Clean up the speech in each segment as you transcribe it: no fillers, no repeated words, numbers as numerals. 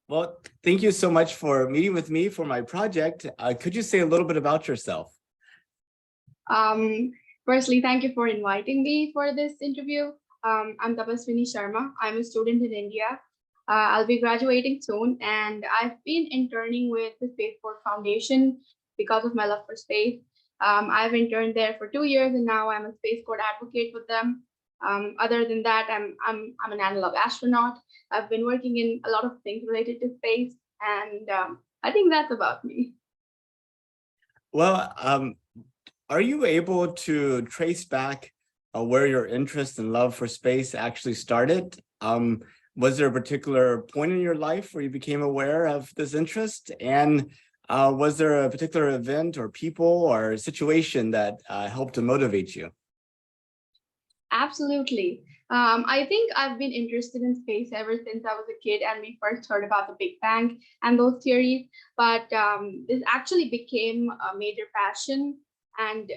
Well, thank you so much for meeting with me for my project. Could you say a little bit about yourself? Um, Firstly, thank you for inviting me for this interview. I'm Tapaswini Sharma. I'm a student in India. I'll be graduating soon, and I've been interning with the Spaceport Foundation because of my love for space. I've interned there for 2 years, and now I'm a spaceport advocate with them. Other than that, I'm an analog astronaut. I've been working in a lot of things related to space, and I think that's about me. Well, are you able to trace back where your interest and love for space actually started? Was there a particular point in your life where you became aware of this interest? And was there a particular event or people or situation that helped to motivate you? Absolutely. I think I've been interested in space ever since I was a kid and we first heard about the Big Bang and those theories. But this actually became a major passion and,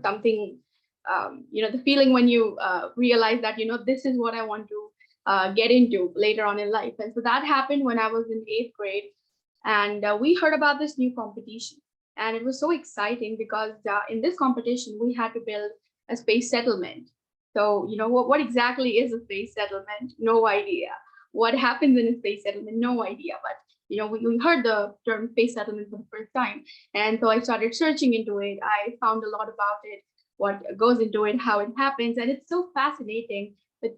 something, the feeling when you realize that, this is what I want to get into later on in life. And so that happened when I was in 8th grade. And we heard about this new competition. And it was so exciting because in this competition, we had to build a space settlement. So, what exactly is a space settlement? No idea. What happens in a space settlement? No idea. But, we heard the term space settlement for the first time. And so I started searching into it. I found a lot about it, what goes into it, how it happens. And it's so fascinating to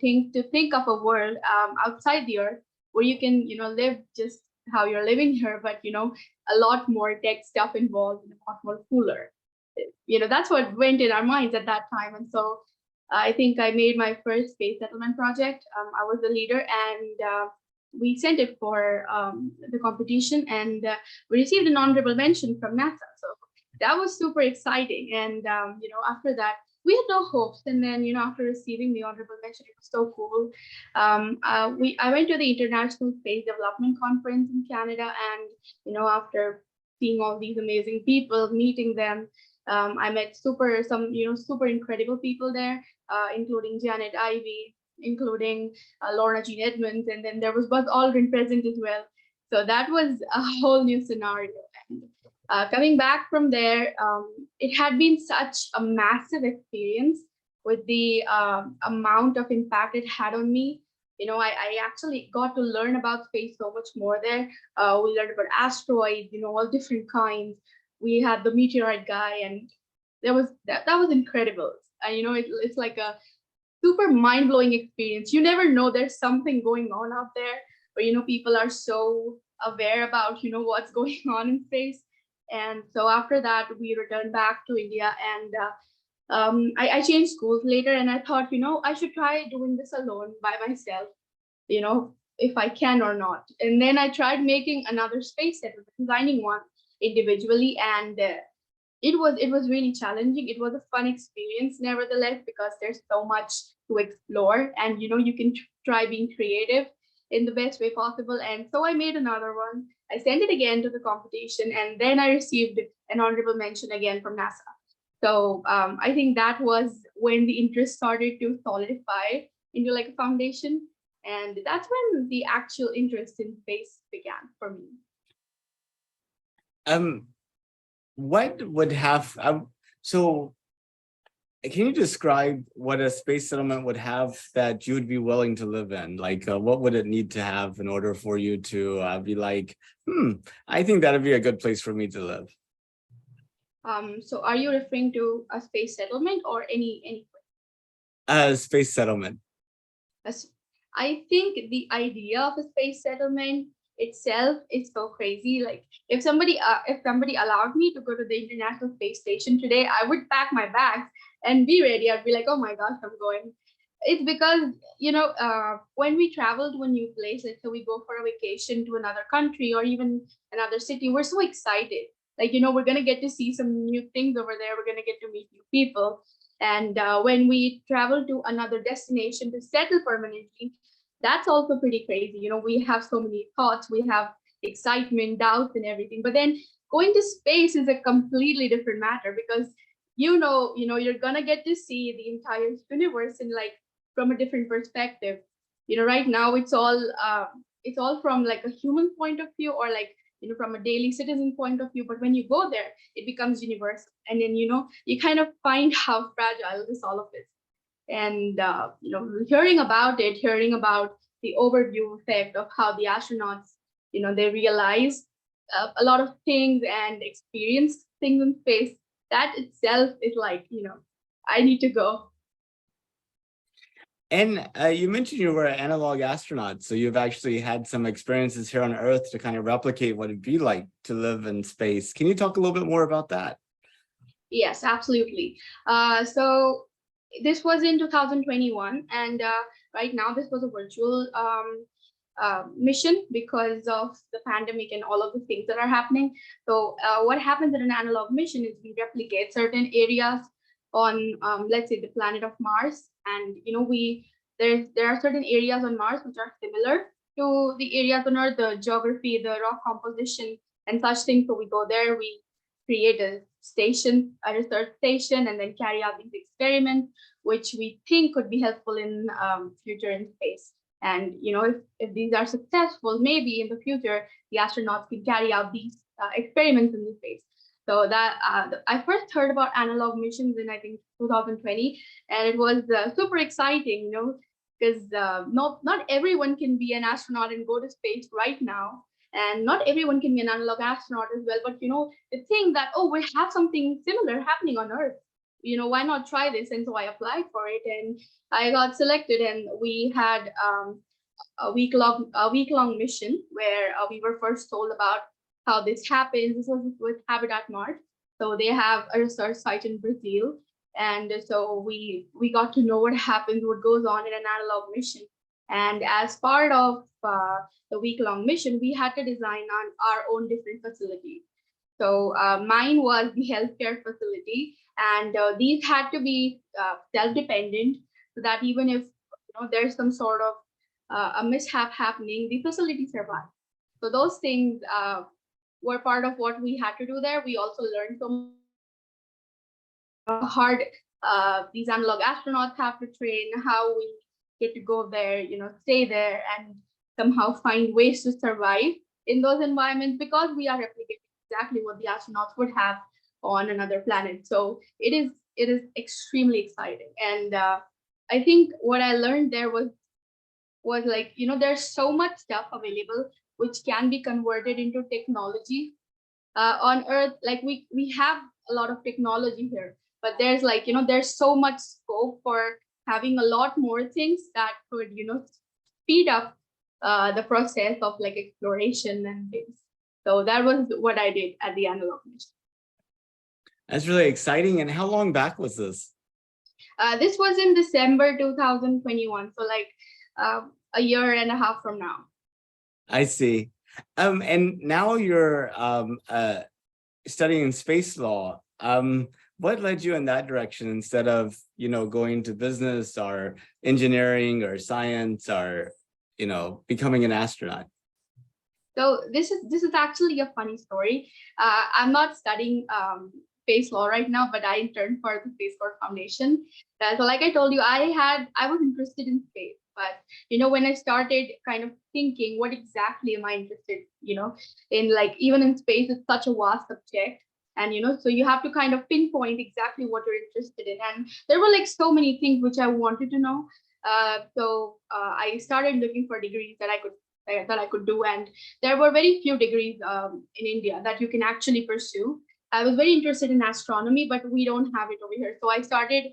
think of a world outside the Earth where you can, live just how you're living here, but, a lot more tech stuff involved and a lot more cooler. That's what went in our minds at that time. And so I think I made my first space settlement project. I was the leader, and we sent it for the competition, and we received an honorable mention from NASA. So that was super exciting. And after that, we had no hopes. And then, after receiving the honorable mention, it was so cool. I went to the International Space Development Conference in Canada, and after seeing all these amazing people, meeting them, I met super incredible people there, including Janet Ivey, including Lorna Jean Edmonds, and then there was Buzz Aldrin present as well. So that was a whole new scenario. And coming back from there, it had been such a massive experience with the amount of impact it had on me. I actually got to learn about space so much more there. We learned about asteroids, all different kinds. We had the meteorite guy, and that was incredible. And it's like a super mind-blowing experience. You never know there's something going on out there, but people are so aware about what's going on in space. And so after that, we returned back to India, and I changed schools later, and I thought, I should try doing this alone by myself, if I can or not. And then I tried making another space settlement, designing one individually, and it was really challenging. It was a fun experience, nevertheless, because there's so much to explore, and you can try being creative in the best way possible. And so I made another one. I sent it again to the competition, and then I received an honorable mention again from NASA. So I think that was when the interest started to solidify into like a foundation. And that's when the actual interest in space began for me. What would have so can you describe what a space settlement would have that you would be willing to live in? Like, what would it need to have in order for you to be like, I think that'd be a good place for me to live? So are you referring to a space settlement or any Space settlement. I think the idea of a space settlement itself is so crazy. Like if somebody allowed me to go to the International Space Station today, I would pack my bags and be ready. I'd be like, oh my gosh, I'm going. It's because when we travel to a new place, let's say we go for a vacation to another country or even another city, we're so excited. Like we're gonna get to see some new things over there. We're gonna get to meet new people. And when we travel to another destination to settle permanently, that's also pretty crazy. We have so many thoughts, we have excitement, doubts, and everything. But then going to space is a completely different matter because you're gonna get to see the entire universe in like from a different perspective. Right now it's all it's all from like a human point of view, or like, from a daily citizen point of view. But when you go there, it becomes universal, and then you kind of find how fragile this all of is. And hearing about it, hearing about the overview effect of how the astronauts, they realize a lot of things and experience things in space, that itself is like, I need to go. And you mentioned you were an analog astronaut, so you've actually had some experiences here on Earth to kind of replicate what it'd be like to live in space. Can you talk a little bit more about that? Yes, absolutely. So this was in 2021, and right now this was a virtual mission because of the pandemic and all of the things that are happening. So what happens in an analog mission is we replicate certain areas on, let's say, the planet of Mars, and there are certain areas on Mars which are similar to the areas on Earth, the geography, the rock composition, and such things. So we go there, we create a station, a research station, and then carry out these experiments, which we think could be helpful in future in space. And if these are successful, maybe in the future the astronauts can carry out these experiments in the space. So that I first heard about analog missions in, I think, 2020, and it was super exciting, because not everyone can be an astronaut and go to space right now, and not everyone can be an analog astronaut as well. But the thing that, oh, we have something similar happening on Earth, why not try this? And so I applied for it, and I got selected, and we had a week long mission where we were first told about how this happens. This was with Habitat Mars, so they have a research site in Brazil, and so we got to know what happens, what goes on in an analog mission. And as part of the week-long mission, we had to design on our own different facilities. So mine was the healthcare facility, and these had to be self-dependent, so that even if there's some sort of a mishap happening, the facility survives. So those things were part of what we had to do there. We also learned so hard these analog astronauts have to train, how we get to go there, stay there, and somehow find ways to survive in those environments, because we are replicating exactly what the astronauts would have on another planet. So it is extremely exciting. And I think what I learned there was like, there's so much stuff available which can be converted into technology on Earth. Like we have a lot of technology here, but there's like, there's so much scope for having a lot more things that could, speed up the process of like exploration and things. So that was what I did at the analog mission. That's really exciting. And how long back was this? This was in December 2021, so like a year and a half from now. I see. And now you're studying space law. What led you in that direction instead of, going to business or engineering or science or, becoming an astronaut? So this is actually a funny story. I'm not studying space law right now, but I interned for the Space Force Foundation. So like I told you, I was interested in space, but when I started kind of thinking, what exactly am I interested, in, like, even in space, it's such a vast subject. And so you have to kind of pinpoint exactly what you're interested in. And there were like so many things which I wanted to know. So I started looking for degrees that I could do, and there were very few degrees in India that you can actually pursue. I was very interested in astronomy, but we don't have it over here. So I started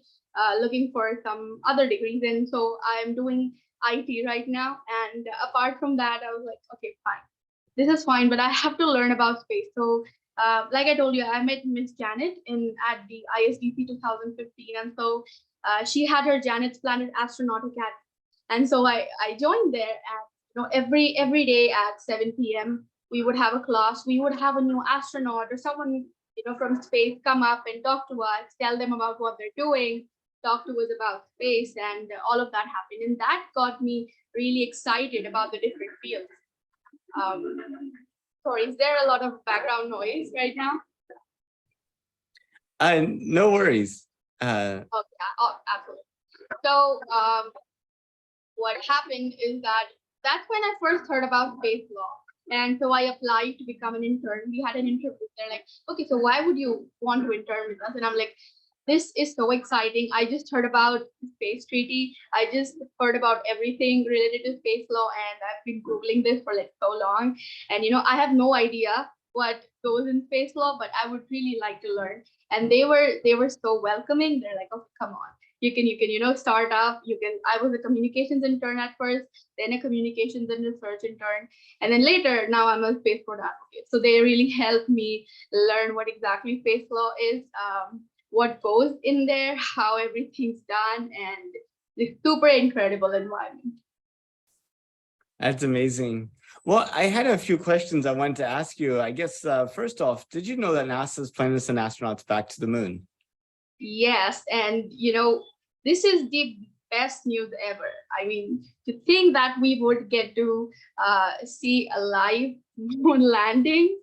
looking for some other degrees, and so I'm doing IT right now. And apart from that, I was like, okay, fine, this is fine, but I have to learn about space. So like I told you, I met Miss Janet at the ISDC 2015, and so she had her Janet's Planet Astronaut Academy, and so I joined there. And every day at 7 p.m. we would have a class. We would have a new astronaut or someone from space come up and talk to us, tell them about what they're doing, talk to us about space, and all of that happened. And that got me really excited about the different fields. Sorry, is there a lot of background noise right now? No worries. Okay, oh, absolutely. So what happened is that that's when I first heard about space law. And so I applied to become an intern. We had an interview. They're like, okay, so why would you want to intern with us? And I'm like, this is so exciting. I just heard about the space treaty. I just heard about everything related to space law, and I've been Googling this for like so long. And I have no idea what goes in space law, but I would really like to learn. And they were so welcoming. They're like, oh, come on. You can start up. I was a communications intern at first, then a communications and research intern, and then later now I'm a spaceport advocate. So they really helped me learn what exactly space law is, what goes in there, how everything's done, and this super incredible environment. That's amazing. Well, I had a few questions I wanted to ask you. I guess first off, did you know that NASA is planning to send astronauts back to the moon? Yes, and this is the best news ever. I mean, to think that we would get to see a live moon landing,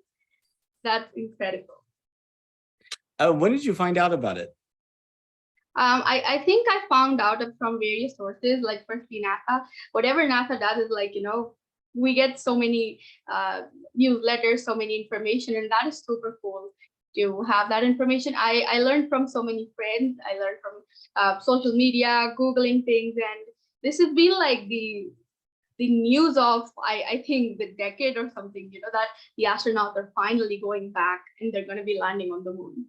that's incredible. When did you find out about it? I think I found out from various sources, like firstly NASA. Whatever NASA does is like, we get so many newsletters, so many information, and that is super cool to have that information. I learned from so many friends. I learned from social media, Googling things, and this has been like the news of I think the decade or something, that the astronauts are finally going back and they're going to be landing on the moon.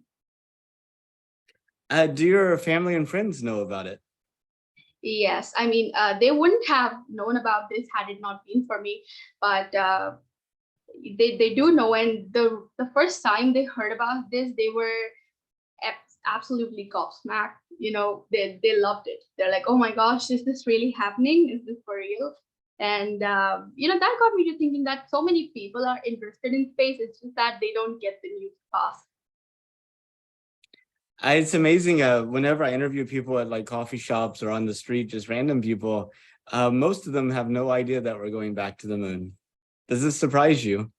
Do your family and friends know about it? Yes, I mean, they wouldn't have known about this had it not been for me, but they do know. And the first time they heard about this, they were absolutely gobsmacked. They loved it. They're like, "Oh my gosh, is this really happening? Is this for real?" And that got me to thinking that so many people are interested in space. It's just that they don't get the news fast. It's amazing. Whenever I interview people at like coffee shops or on the street, just random people, most of them have no idea that we're going back to the moon. Does this surprise you?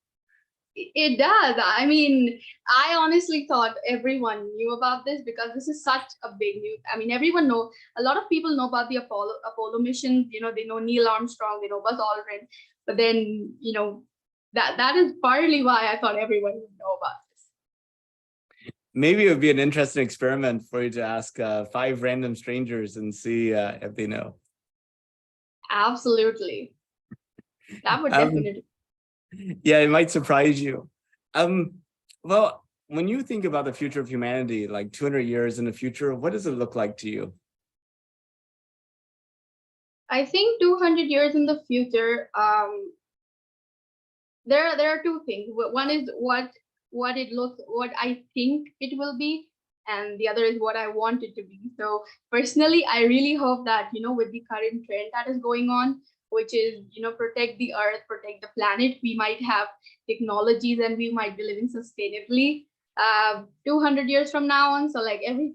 It does. I mean, I honestly thought everyone knew about this because this is such a big news. I mean, a lot of people know about the Apollo missions. They know Neil Armstrong, they know Buzz Aldrin, but then, that is partly why I thought everyone would know about this. Maybe it would be an interesting experiment for you to ask 5 random strangers and see if they know. Absolutely. That would definitely. Yeah, it might surprise you. Well, when you think about the future of humanity, like 200 years in the future, what does it look like to you? I think 200 years in the future, there are two things. One is what I think it will be, and the other is what I want it to be. So personally, I really hope that with the current trend that is going on, which is protect the earth, protect the planet, we might have technologies and we might be living sustainably 200 years from now on. So like every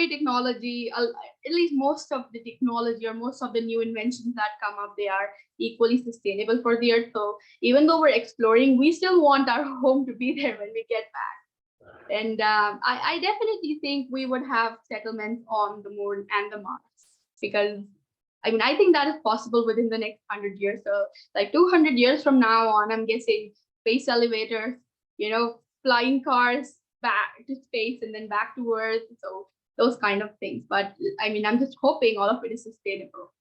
technology, at least most of the technology or most of the new inventions that come up, they are equally sustainable for the earth. So even though we're exploring, we still want our home to be there when we get back. And I definitely think we would have settlements on the moon and the Mars, because I mean, I think that is possible within the next 100 years. So like 200 years from now on, I'm guessing space elevators, flying cars back to space and then back to Earth. So those kind of things. But I mean, I'm just hoping all of it is sustainable.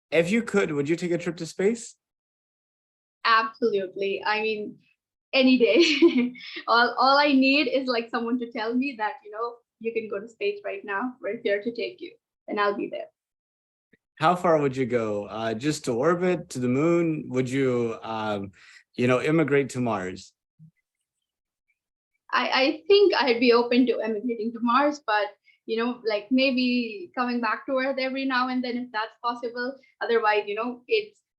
If you could, would you take a trip to space? Absolutely. I mean, any day. all I need is like someone to tell me that, you can go to space right now. We're here to take you, and I'll be there. How far would you go? Just to orbit, to the moon? Would you, immigrate to Mars? I think I'd be open to emigrating to Mars, but like maybe coming back to Earth every now and then if that's possible. Otherwise,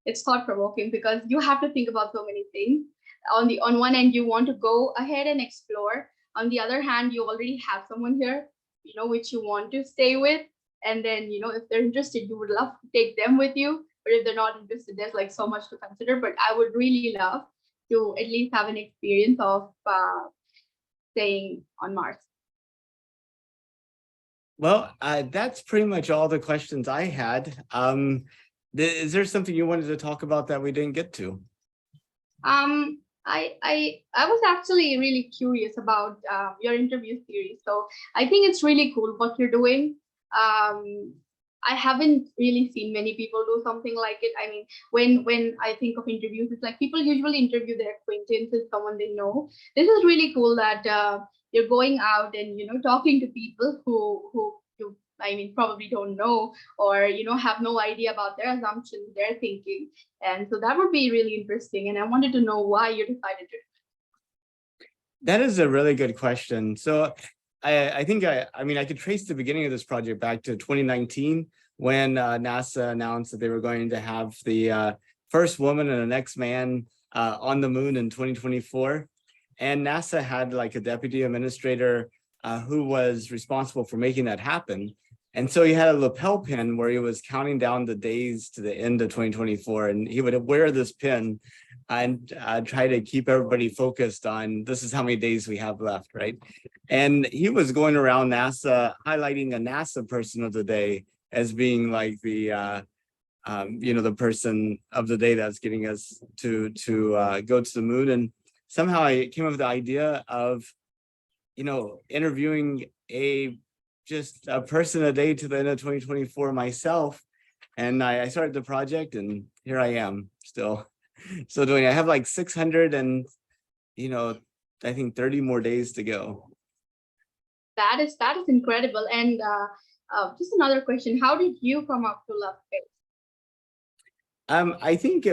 it's thought provoking because you have to think about so many things. On one end, you want to go ahead and explore. On the other hand, you already have someone here, which you want to stay with. And then, if they're interested, you would love to take them with you. But if they're not interested, there's like so much to consider. But I would really love to at least have an experience of staying on Mars. Well, that's pretty much all the questions I had. Is there something you wanted to talk about that we didn't get to? I was actually really curious about your interview series. So I think it's really cool what you're doing. Um, I haven't really seen many people do something like it. I mean, when I think of interviews, it's like people usually interview their acquaintances, someone they know. This is really cool that you're going out and talking to people who you, I mean, probably don't know, or have no idea about their assumptions, their thinking. And so that would be really interesting. And I wanted to know why you decided to. That is a really good question. So I think I mean, I could trace the beginning of this project back to 2019 when NASA announced that they were going to have the first woman and the next man on the moon in 2024. And NASA had like a deputy administrator who was responsible for making that happen. And so he had a lapel pin where he was counting down the days to the end of 2024. And he would wear this pin and try to keep everybody focused on this is how many days we have left, right? And he was going around NASA highlighting a NASA person of the day as being like the the person of the day that's getting us to go to the moon. And somehow I came up with the idea of interviewing just a person a day to the end of 2024 myself. And I started the project, and here I am still doing. I have like 600 and I think 30 more days to go. That is incredible. And just another question: how did you come up to love space? I think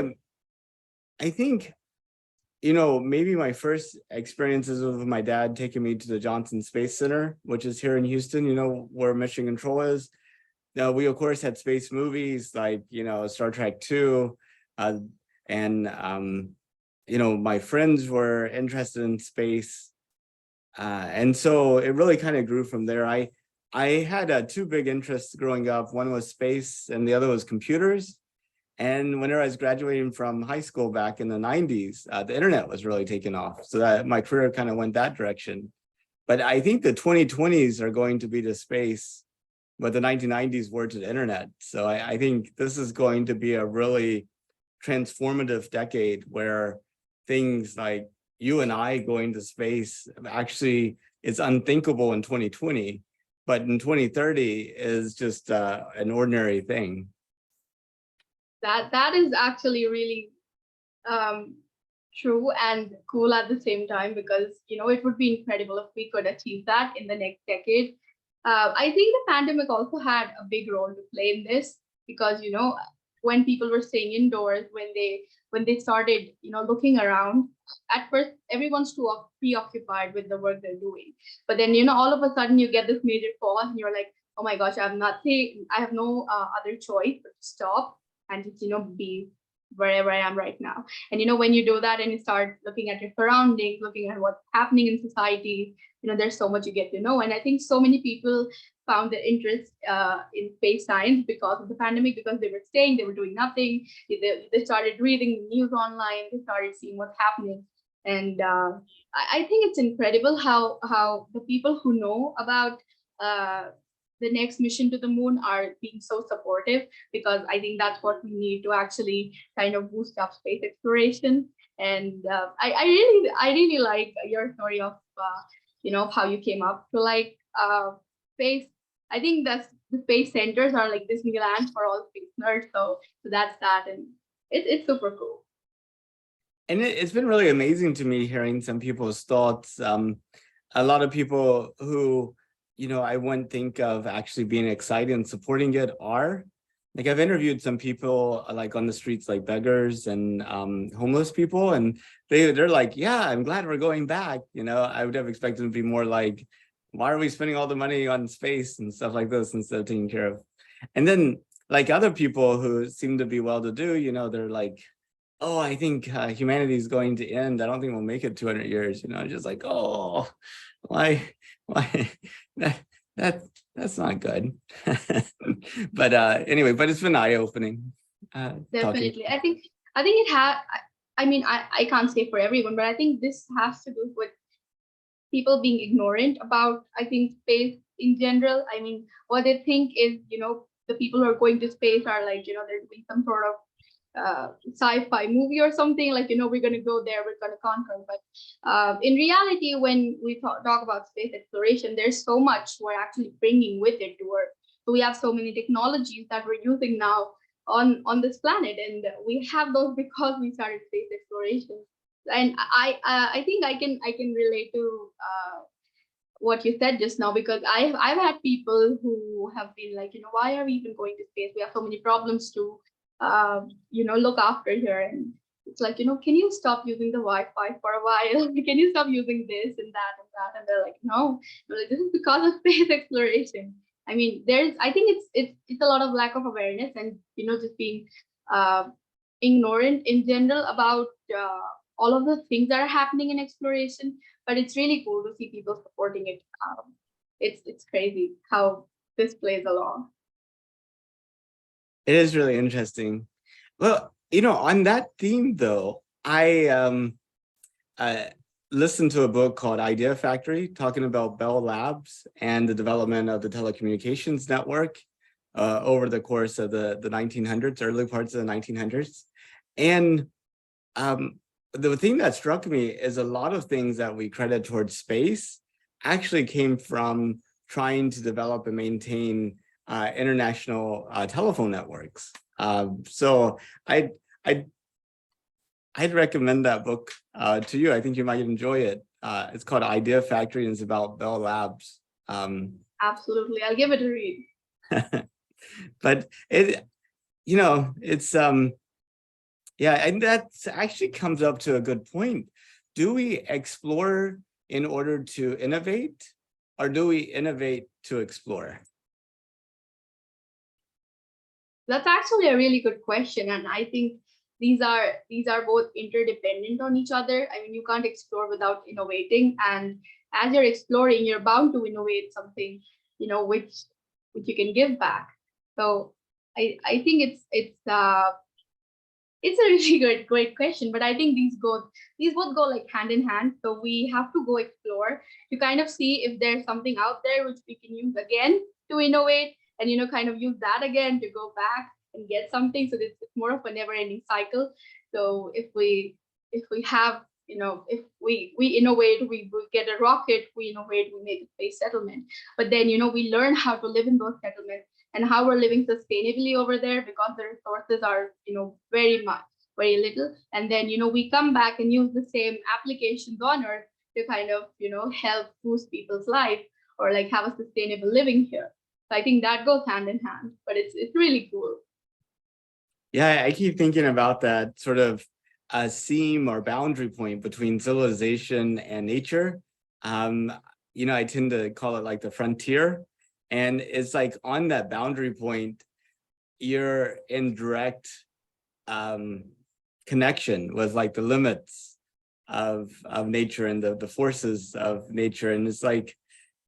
maybe my first experiences with my dad taking me to the Johnson Space Center, which is here in Houston, where Mission Control is. Now, we of course had space movies like Star Trek 2, and my friends were interested in space, and so it really kind of grew from there. I had two big interests growing up. One was space, and the other was computers. And whenever I was graduating from high school back in the 90s, the internet was really taking off. So that my career kind of went that direction. But I think the 2020s are going to be to space, but the 1990s were to the internet. So I think this is going to be a really transformative decade where things like you and I going to space actually is unthinkable in 2020, but in 2030 is just an ordinary thing. That is actually really um, true and cool at the same time, because it would be incredible if we could achieve that in the next decade. I think the pandemic also had a big role to play in this, because when people were staying indoors, when they started looking around, at first everyone's too preoccupied with the work they're doing, but then all of a sudden you get this major pause and you're like, oh my gosh, I have no other choice but to stop and just be wherever I am right now. And when you do that and you start looking at your surroundings, looking at what's happening in society, there's so much you get to know. And I think so many people found their interest in space science because of the pandemic, because they were staying, they were doing nothing. They started reading news online, they started seeing what's happening. And I think it's incredible how the people who know about the next mission to the moon are being so supportive, because I think that's what we need to actually kind of boost up space exploration. And I really like your story of how you came up to like space. I think that's the space centers are like Disneyland for all space nerds. So that's that, and it's super cool. And it's been really amazing to me hearing some people's thoughts. A lot of people who I wouldn't think of actually being excited and supporting it are. Like I've interviewed some people like on the streets, like beggars and homeless people, and they're like, yeah, I'm glad we're going back. I would have expected them to be more like, why are we spending all the money on space and stuff like this instead of taking care of? And then like other people who seem to be well-to-do, they're like, oh, I think humanity is going to end. I don't think we'll make it 200 years. Just like, oh, why that that that's not good. But anyway, but it's been eye-opening. Definitely. I think it had. I mean, I can't say for everyone, but I think this has to do with people being ignorant about, I think, space. in general. I mean, what they think is, the people who are going to space are like, they're doing some sort of sci-fi movie or something, like, we're going to go there, we're going to conquer. But in reality, when we talk about space exploration, there's so much we're actually bringing with it to Earth. So we have so many technologies that we're using now on this planet, and we have those because we started space exploration. And I think I can relate to what you said just now, because I've had people who have been like, why are we even going to space? We have so many problems to look after here. And it's like, can you stop using the Wi-Fi for a while? Can you stop using this and that and that? And they're like, no, this is because of space exploration. I mean, I think it's a lot of lack of awareness, and just being uh, ignorant in general about all of the things that are happening in exploration. But it's really cool to see people supporting it. It's crazy how this plays along. It is really interesting. Well, on that theme though, I listened to a book called Idea Factory, talking about Bell Labs and the development of the telecommunications network over the course of the 1900s, early parts of the 1900s. And the thing that struck me is a lot of things that we credit towards space actually came from trying to develop and maintain international telephone networks. So I'd recommend that book to you. I think you might enjoy it. It's called Idea Factory, and it's about Bell Labs. Absolutely, I'll give it a read. But it's yeah, and that actually comes up to a good point. Do we explore in order to innovate, or do we innovate to explore? That's actually a really good question, and I think these are both interdependent on each other. I mean, you can't explore without innovating, and as you're exploring, you're bound to innovate something, which you can give back. So I think it's a really great question, but I think these both go like hand in hand. So we have to go explore to kind of see if there's something out there which we can use again to innovate, and kind of use that again to go back and get something. So it's more of a never-ending cycle. So if we have, if we innovate, we get a rocket, we innovate, we make a space settlement. But then we learn how to live in those settlements and how we're living sustainably over there, because the resources are very little. And then we come back and use the same applications on Earth to kind of help boost people's life, or like have a sustainable living here. So I think that goes hand in hand, but it's really cool. Yeah, I keep thinking about that sort of a seam or boundary point between civilization and nature. I tend to call it like the frontier. And it's like on that boundary point, you're in direct connection with like the limits of nature and the forces of nature. And it's like,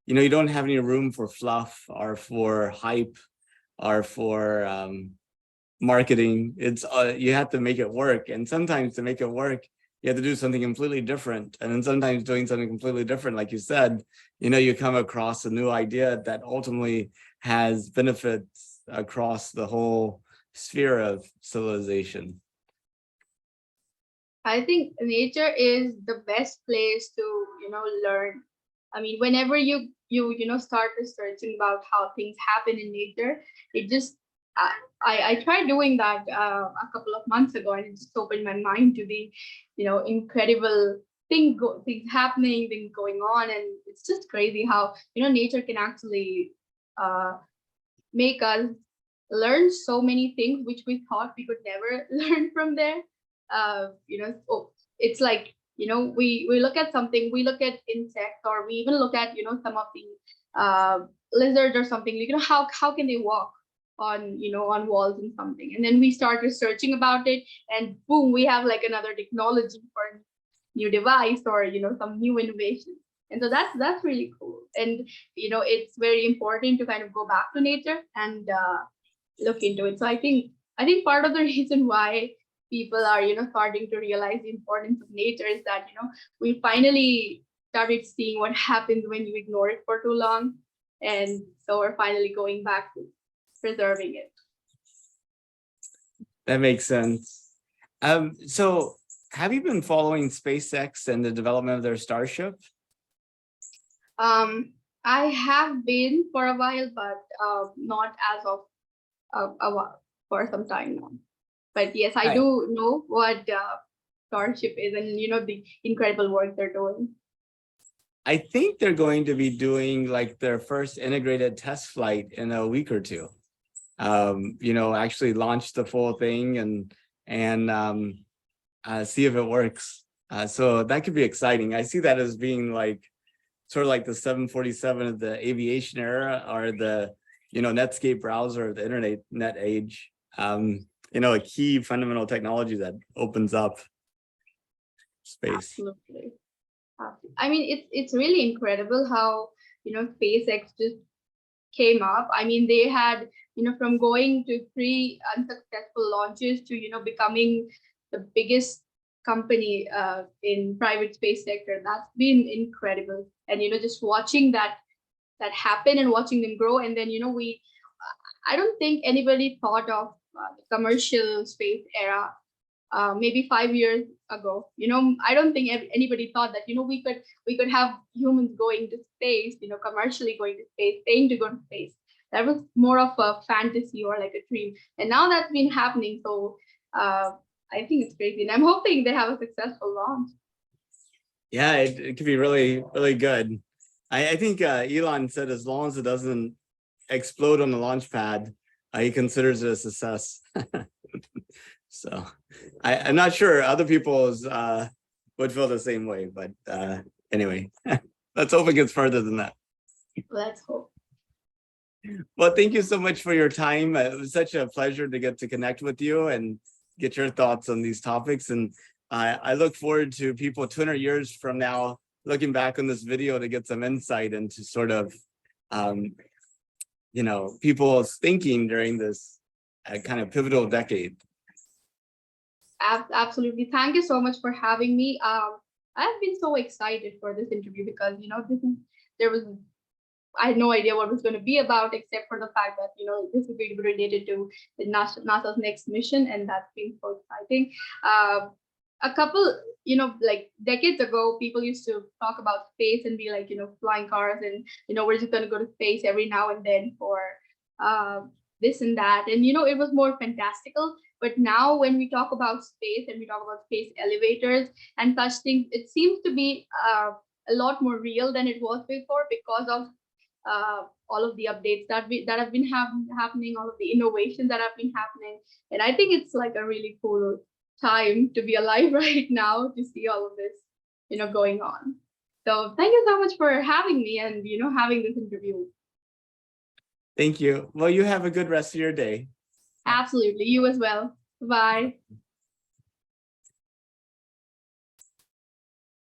you don't have any room for fluff or for hype or for marketing. It's you have to make it work. And sometimes to make it work, you have to do something completely different. And then sometimes doing something completely different, like you said, you come across a new idea that ultimately has benefits across the whole sphere of civilization. I think nature is the best place to learn. I mean, whenever you start researching about how things happen in nature, it just I tried doing that a couple of months ago, and it just opened my mind to the incredible things happening, things going on. And it's just crazy how nature can actually make us learn so many things which we thought we could never learn from there. So it's like we look at something, we look at insects, or we even look at some of the lizards or something. How can they walk on walls and something? And then we start researching about it, and boom, we have like another technology for a new device, or some new innovation. And so that's really cool. And it's very important to kind of go back to nature and look into it. So I think part of the reason why people are starting to realize the importance of nature is that we finally started seeing what happens when you ignore it for too long. And so we're finally going back to preserving it. That makes sense. So have you been following SpaceX and the development of their Starship? I have been for a while, but not as of a while, for some time now. But yes, I Right. do know what Starship is, and the incredible work they're doing. I think they're going to be doing like their first integrated test flight in a week or two. Actually launch the full thing and see if it works. So that could be exciting. I see that as being like sort of like the 747 of the aviation era, or the Netscape browser of the internet age. A key fundamental technology that opens up space. Absolutely. I mean, it's really incredible how SpaceX just came up. I mean, they had from going to 3 unsuccessful launches to becoming the biggest company in private space sector. That's been incredible, and just watching that happen and watching them grow. And then I don't think anybody thought of the commercial space era maybe 5 years ago. I don't think anybody thought that we could have humans going to space, commercially going to space, paying to go to space. That was more of a fantasy or like a dream, and now that's been happening. So I think it's crazy, and I'm hoping they have a successful launch. Yeah, it could be really, really good. I think Elon said as long as it doesn't explode on the launch pad, he considers it a success. So I'm not sure other people's would feel the same way, but anyway, let's hope it gets further than that. Let's hope. Well, thank you so much for your time. It was such a pleasure to get to connect with you and get your thoughts on these topics. And I look forward to people 200 years from now looking back on this video to get some insight into sort of, people's thinking during this kind of pivotal decade. Absolutely. Thank you so much for having me. I've been so excited for this interview because I had no idea what it was going to be about, except for the fact that this is going to be related to the NASA's next mission, and that's been so exciting. A couple, like decades ago, people used to talk about space and be like, flying cars, and we're just going to go to space every now and then for this and that, and it was more fantastical. But now when we talk about space and we talk about space elevators and such things, it seems to be a lot more real than it was before, because of all of the updates that have been happening, all of the innovations that have been happening. And I think it's like a really cool time to be alive right now to see all of this, going on. So thank you so much for having me and, having this interview. Thank you. Well, you have a good rest of your day. Absolutely. You as well. Bye.